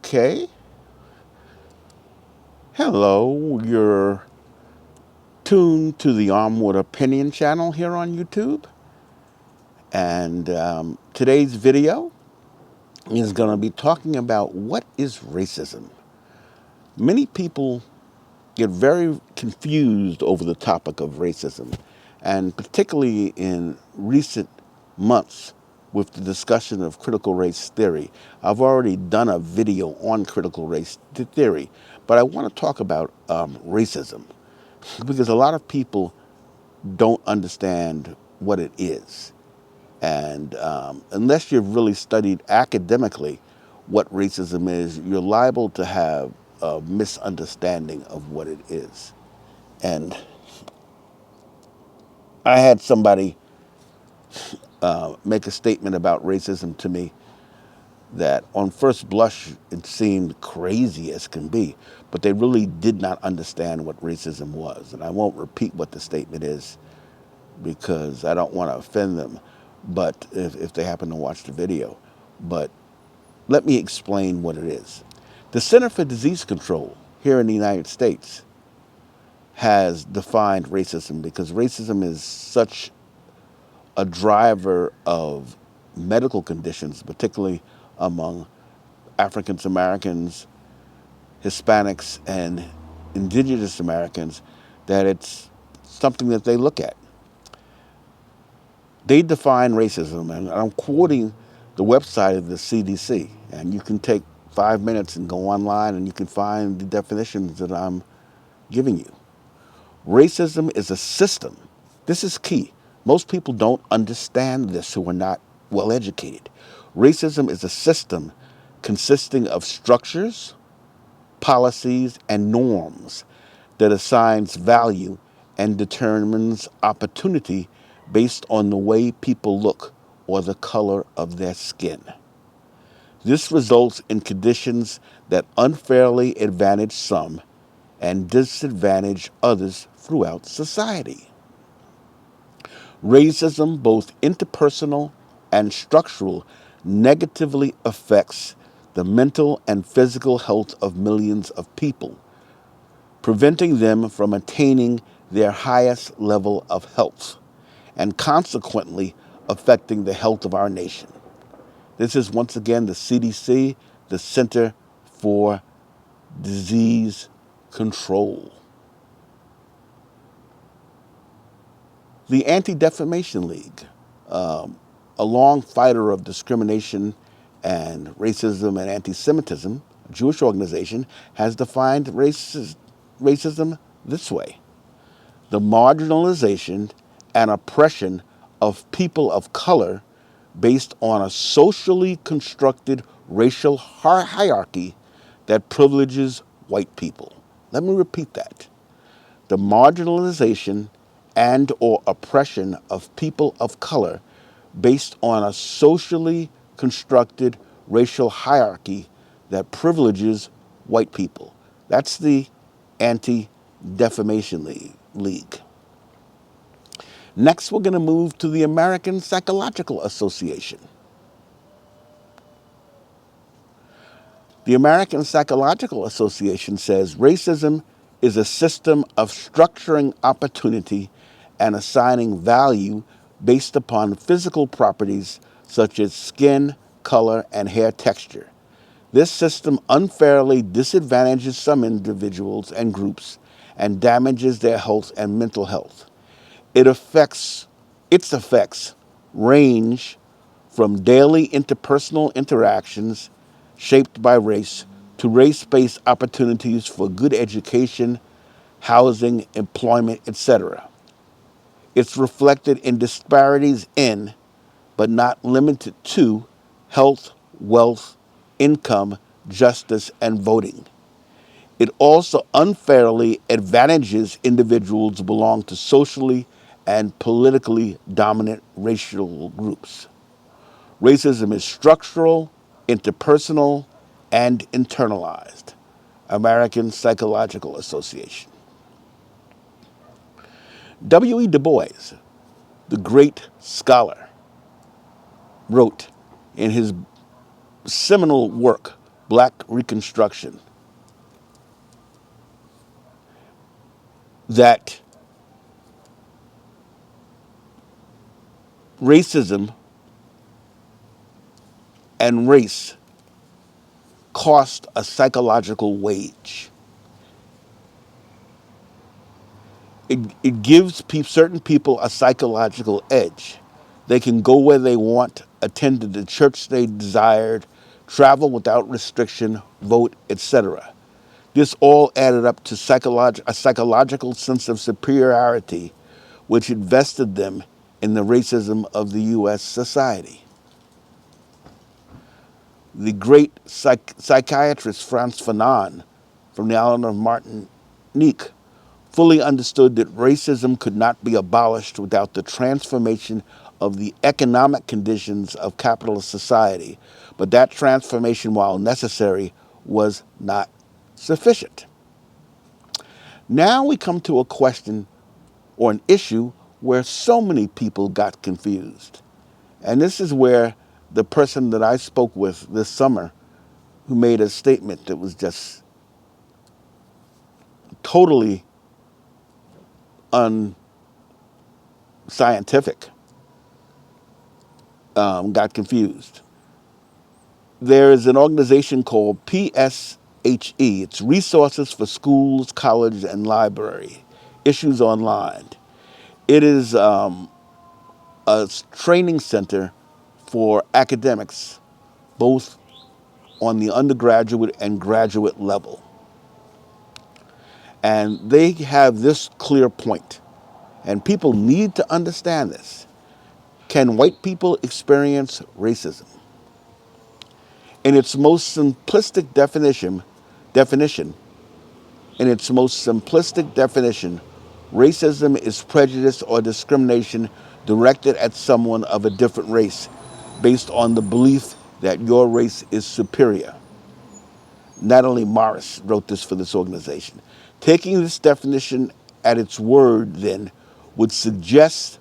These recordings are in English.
Okay. Hello, you're tuned to the Armwood Opinion channel here on YouTube. And today's video is going to be talking about what is racism. Many people get very confused over the topic of racism, and particularly in recent months with the discussion of critical race theory. I've already done a video on critical race theory, but I want to talk about racism because a lot of people don't understand what it is. And unless you've really studied academically what racism is, you're liable to have a misunderstanding of what it is. And I had somebody make a statement about racism to me that on first blush it seemed crazy as can be, but they really did not understand what racism was. And I won't repeat what the statement is because I don't want to offend them, but if they happen to watch the video. But let me explain what it is. The Center for Disease Control here in the United States has defined racism because racism is such a driver of medical conditions, particularly among African Americans, Hispanics, and Indigenous Americans, that it's something that they look at. They define racism, and I'm quoting the website of the CDC, and you can take 5 minutes and go online and you can find the definitions that I'm giving you. Racism is a system. This is key. Most people don't understand this who are not well educated. Racism is a system consisting of structures, policies, and norms that assigns value and determines opportunity based on the way people look or the color of their skin. This results in conditions that unfairly advantage some and disadvantage others throughout society. Racism, both interpersonal and structural, negatively affects the mental and physical health of millions of people, preventing them from attaining their highest level of health, and consequently affecting the health of our nation. This is once again the CDC, the Center for Disease Control. The Antidefamation League, a long fighter of discrimination and racism and anti-Semitism, a Jewish organization, has defined racism this way: the marginalization and oppression of people of color based on a socially constructed racial hierarchy that privileges white people. Let me repeat that. The marginalization and or oppression of people of color based on a socially constructed racial hierarchy that privileges white people. That's the Anti-Defamation League. Next, we're going to move to the American Psychological Association. The American Psychological Association says racism is a system of structuring opportunity and assigning value based upon physical properties such as skin, color, and hair texture. This system unfairly disadvantages some individuals and groups and damages their health and mental health. Its effects range from daily interpersonal interactions shaped by race to race-based opportunities for good education, housing, employment, etc. It's reflected in disparities in, but not limited to, health, wealth, income, justice, and voting. It also unfairly advantages individuals who belong to socially and politically dominant racial groups. Racism is structural, interpersonal, and internalized. American Psychological Association. W.E. Du Bois, the great scholar, wrote in his seminal work, Black Reconstruction, that racism and race cost a psychological wage. It gives certain people a psychological edge. They can go where they want, attend to the church they desired, travel without restriction, vote, etc. This all added up to a psychological sense of superiority, which invested them in the racism of the U.S. society. The great psychiatrist Franz Fanon from the island of Martinique fully understood that racism could not be abolished without the transformation of the economic conditions of capitalist society, but that transformation, while necessary, was not sufficient. Now we come to a question or an issue where so many people got confused. And this is where the person that I spoke with this summer, who made a statement that was just totally unscientific, got confused. There is an organization called PSHE. It's Resources for Schools, College, and Library, Issues Online. It is a training center for academics, both on the undergraduate and graduate level. And they have this clear point, and people need to understand this. Can white people experience racism? In its most simplistic definition, racism is prejudice or discrimination directed at someone of a different race based on the belief that your race is superior. Natalie Morris wrote this for this organization. Taking this definition at its word, then, would suggest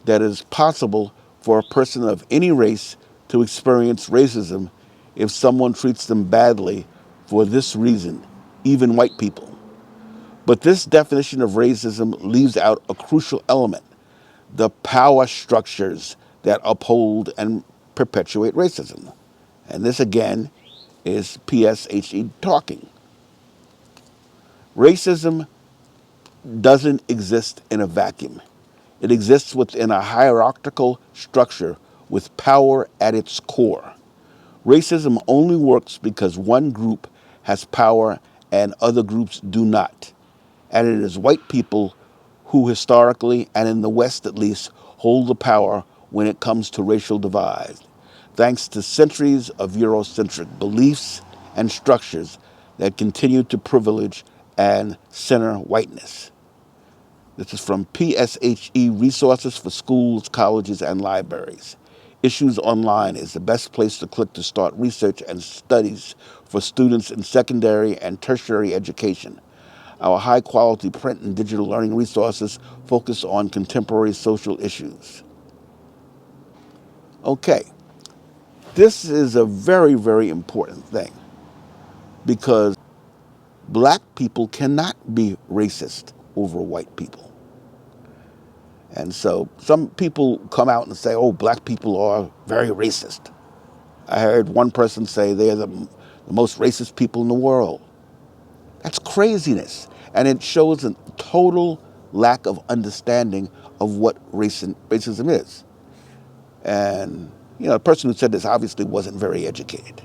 that it is possible for a person of any race to experience racism if someone treats them badly for this reason, even white people. But this definition of racism leaves out a crucial element: the power structures that uphold and perpetuate racism. And this, again, is PSHE talking. Racism doesn't exist in a vacuum. It exists within a hierarchical structure with power at its core. Racism only works because one group has power and other groups do not. And it is white people who historically, and in the West at least, hold the power when it comes to racial divide, thanks to centuries of Eurocentric beliefs and structures that continue to privilege and center whiteness. This is from PSHE Resources for Schools, Colleges, and Libraries. Issues Online is the best place to click to start research and studies for students in secondary and tertiary education. Our high-quality print and digital learning resources focus on contemporary social issues. Okay, this is a very, very important thing because black people cannot be racist over white people. And so some people come out and say, oh, black people are very racist. I heard one person say they're the most racist people in the world. That's craziness. And it shows a total lack of understanding of what racism is. And, the person who said this obviously wasn't very educated.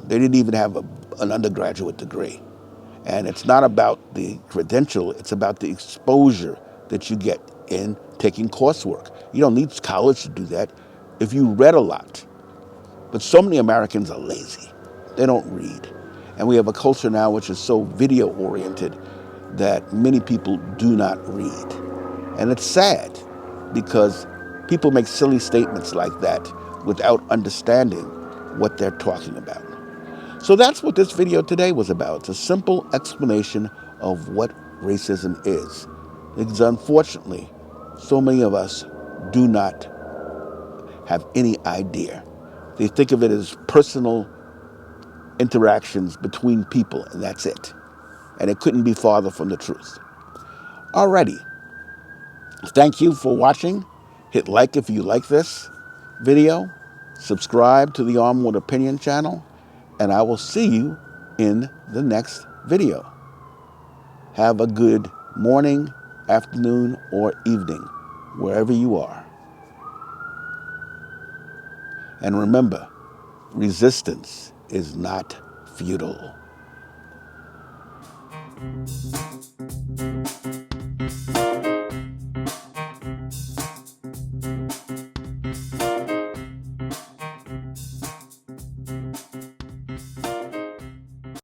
They didn't even have an undergraduate degree. And it's not about the credential, it's about the exposure that you get in taking coursework. You don't need college to do that if you read a lot. But so many Americans are lazy. They don't read. And we have a culture now which is so video-oriented that many people do not read. And it's sad because people make silly statements like that without understanding what they're talking about. So that's what this video today was about. It's a simple explanation of what racism is. Because unfortunately, so many of us do not have any idea. They think of it as personal interactions between people, and that's it. And it couldn't be farther from the truth. Alrighty. Thank you for watching. Hit like if you like this video. Subscribe to the Armed with Opinion channel. And I will see you in the next video. Have a good morning, afternoon, or evening, wherever you are. And remember, resistance is not futile.